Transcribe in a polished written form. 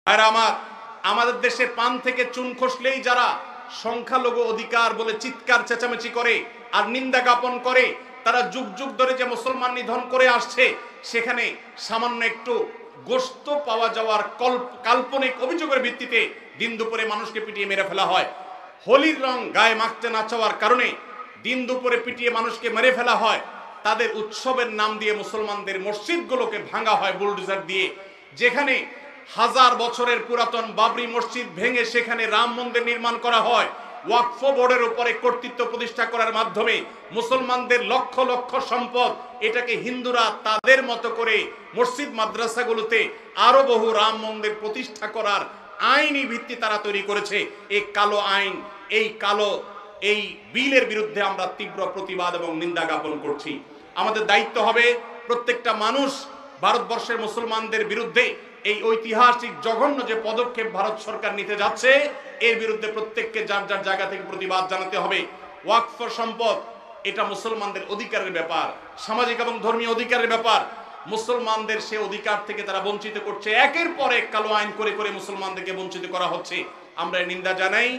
আর আমাদের দেশে পান থেকে চুন খসলেই যারা সংখ্যালঘু অধিকার বলে চিৎকার চেঁচামেচি করে আর নিন্দা জ্ঞাপন করে, তারা যুগ যুগ ধরে যে মুসলমান নিধন করে আসছে, সেখানে সামান্য একটু গোশত পাওয়া যাওয়ার কাল্পনিক অভিযোগের ভিত্তিতে দিন দুপুরে মানুষকে পিটিয়ে মেরে ফেলা হয়। হোলির রং গায়ে মাখতে না চাওয়ার কারণে দিন দুপুরে পিটিয়ে মানুষকে মেরে ফেলা হয়। তাদের উৎসবের নাম দিয়ে মুসলমানদের মসজিদগুলোকে ভাঙা হয় বুলডোজার দিয়ে। যেখানে হাজার বছরের পুরাতন বাবরি মসজিদ ভেঙে সেখানে রাম মন্দির নির্মাণ করা হয়। ওয়াকফ বোর্ডের উপরে কর্তৃত্ব প্রতিষ্ঠা করার মাধ্যমে মুসলমানদের লক্ষ লক্ষ সম্পদ, এটাকে হিন্দুরা তাদের মতো করে মসজিদ মাদ্রাসাগুলোতে আরো বহু রাম মন্দির প্রতিষ্ঠা করার আইনি ভিত্তি তারা তৈরি করেছে। এই কালো আইন, এই বিলের বিরুদ্ধে আমরা তীব্র প্রতিবাদ এবং নিন্দা জ্ঞাপন করছি। আমাদের দায়িত্ব হবে প্রত্যেকটা মানুষ ভারতবর্ষের মুসলমানদের বিরুদ্ধে এই ঐতিহাসিক জঘন্য যে পদক্ষেপ ভারত সরকার নিতে যাচ্ছে, এর বিরুদ্ধে প্রত্যেককে যার যার জায়গা থেকে প্রতিবাদ জানাতে হবে। ওয়াকফ সম্পদ এটা মুসলমানদের অধিকারের ব্যাপার, সামাজিক এবং ধর্মীয় অধিকারের ব্যাপার। মুসলমানদের সে অধিকার থেকে তারা বঞ্চিত করছে, একের পর এক কালো আইন করে করে মুসলমানদেরকে বঞ্চিত করা হচ্ছে। আমরা নিন্দা জানাই।